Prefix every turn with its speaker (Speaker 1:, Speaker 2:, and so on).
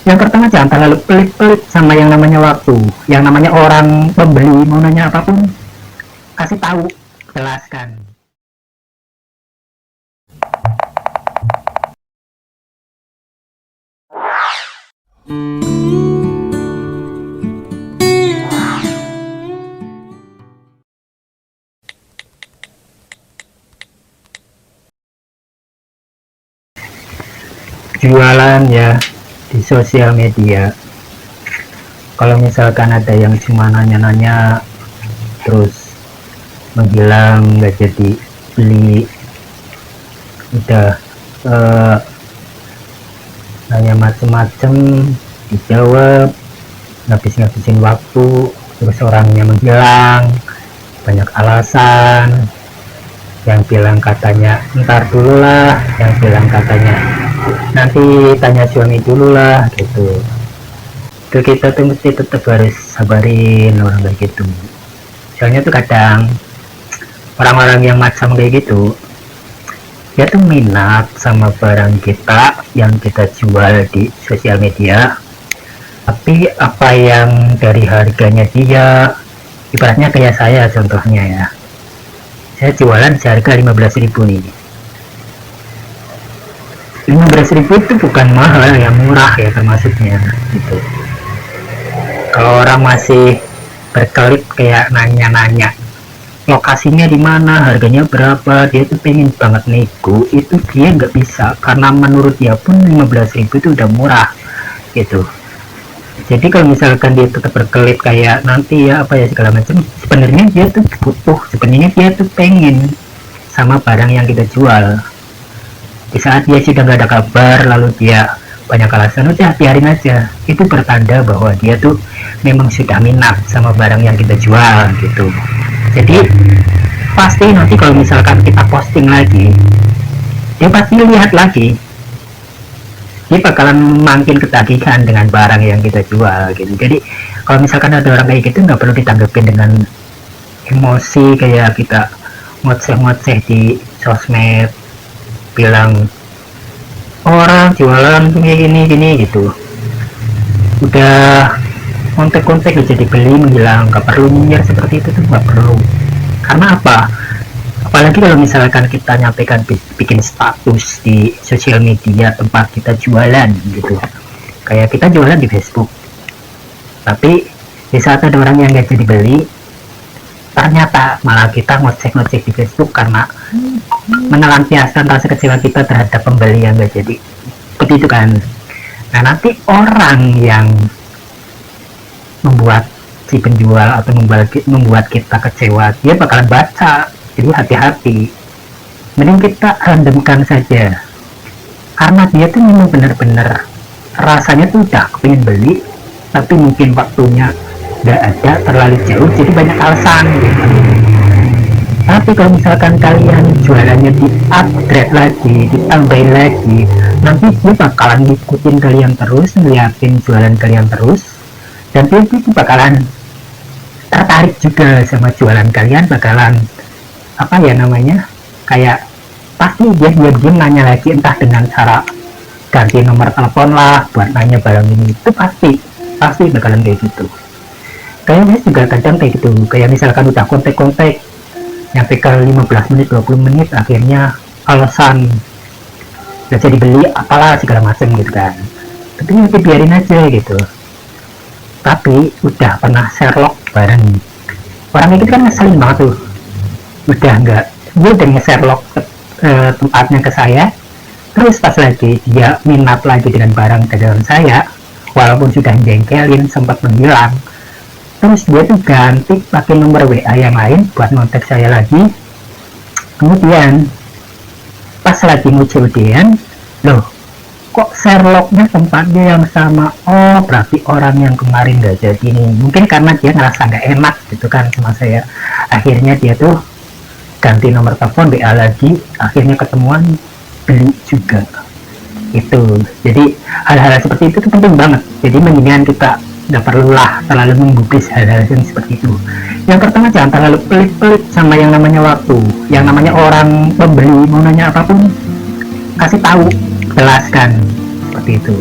Speaker 1: Yang pertama, jangan terlalu pelit-pelit sama yang namanya waktu. Yang namanya orang pembeli mau nanya apapun, kasih tahu, jelaskan. Jualan ya di sosial media, kalau misalkan ada yang cuma nanya-nanya terus menghilang, nggak jadi beli, udah nanya macem-macem dijawab, ngabisin waktu, terus orangnya menghilang, banyak alasan, yang bilang katanya ntar dulu lah, yang bilang katanya nanti tanya suami dulu lah gitu. Itu kita tuh mesti tetap harus sabarin orang kayak gitu. Soalnya tuh kadang orang-orang yang macam kayak gitu, dia tuh minat sama barang kita yang kita jual di sosial media, tapi apa yang dari harganya dia, ibaratnya kayak saya contohnya ya, saya jualan seharga 15.000 nih. 15.000 itu bukan mahal ya, murah ya termasuknya gitu. Kalau orang masih berkelit kayak nanya-nanya lokasinya di mana, harganya berapa, dia tuh pengen banget nego, itu dia nggak bisa, karena menurut dia pun 15.000 itu udah murah gitu. Jadi kalau misalkan dia tetap berkelit kayak nanti ya apa ya segala macam, sebenarnya dia tuh butuh, sebenarnya dia tuh pengen sama barang yang kita jual. Di saat dia sudah nggak ada kabar, lalu dia banyak alasan, udah biarin aja, itu bertanda bahwa dia tuh memang sudah minat sama barang yang kita jual gitu. Jadi pasti nanti kalau misalkan kita posting lagi, dia pasti lihat lagi, dia bakalan makin ketagihan dengan barang yang kita jual gitu. Jadi kalau misalkan ada orang kayak gitu, nggak perlu ditanggapin dengan emosi kayak kita ngoceh-ngoceh di sosmed, bilang orang jualan kayak gini gitu, udah kontek-kontek jadi beli menghilang, nggak perlu nyinyir seperti itu tuh, nggak perlu. Karena apa, apalagi kalau misalkan kita nyampaikan bikin status di sosial media tempat kita jualan gitu, kayak kita jualan di Facebook, tapi di saat ada orang yang nggak jadi beli, ternyata malah kita ngecek-ngecek di Facebook karena menelanpiaskan rasa kecewa kita terhadap pembeli yang nggak jadi, seperti itu kan. Nah nanti orang yang membuat si penjual atau membuat kita kecewa, dia bakalan baca, jadi hati-hati, mending kita handemkan saja, karena dia tuh memang bener-bener rasanya tuh udah pengen beli, tapi mungkin waktunya nggak ada, terlalu jauh, jadi banyak alasan gitu. Tapi kalau misalkan kalian jualannya di upgrade lagi, ditambahin lagi, nanti dia bakalan ngikutin kalian terus, ngeliatin jualan kalian terus, dan dia itu bakalan tertarik juga sama jualan kalian, bakalan apa ya namanya, kayak pasti dia diam-diam nanya lagi, entah dengan cara ganti nomor telepon lah buat nanya barang ini, itu pasti bakalan kayak gitu. Kayaknya juga kadang kayak gitu, kayak misalkan udah kontek-kontek nyampe ke 15 menit 20 menit, akhirnya alasan gak jadi beli apalah segala macam gitu kan, tapi nanti biarin aja gitu. Tapi udah pernah Sherlock bareng orang itu kan ngeselin banget tuh, udah enggak, dia udah nge-Sherlock tempatnya ke saya, terus pas lagi dia minat lagi dengan barang dagangan saya, walaupun sudah jengkelin, sempat menghilang, terus dia tuh ganti pakai nomor WA yang lain buat kontak saya lagi. Kemudian pas lagi mau COD-an, loh kok Sherlocknya tempatnya yang sama, oh berarti orang yang kemarin gak jadi nih, mungkin karena dia ngerasa gak enak gitu kan sama saya, akhirnya dia tuh ganti nomor telepon WA lagi, akhirnya ketemuan, beli juga itu. Jadi hal-hal seperti itu tuh penting banget, jadi mendingan kita nggak perlulah terlalu menggubris hal-hal yang seperti itu. Yang pertama, jangan terlalu pelit-pelit sama yang namanya waktu, yang namanya orang pembeli mau nanya apapun, kasih tahu, jelaskan, seperti itu.